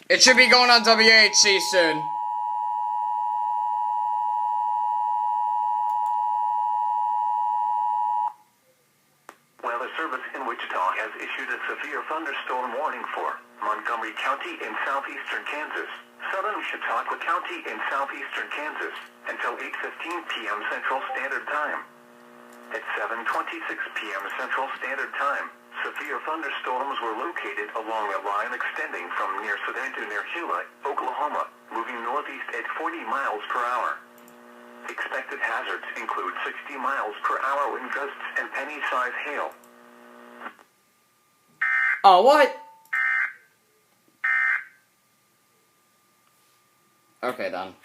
It should be going on WHC soon. Weather Service in Wichita has issued a severe thunderstorm warning for Montgomery County in southeastern Kansas, southern Chautauqua County in southeastern Kansas, until 8:15 p.m. Central Standard Time. At 7:26 p.m. Central Standard Time, severe thunderstorms were located along a line extending from near Sedan to near Hula, Oklahoma, moving northeast at 40 miles per hour. Expected hazards include 60 miles per hour wind gusts and penny-sized hail. Oh, what? Okay, done.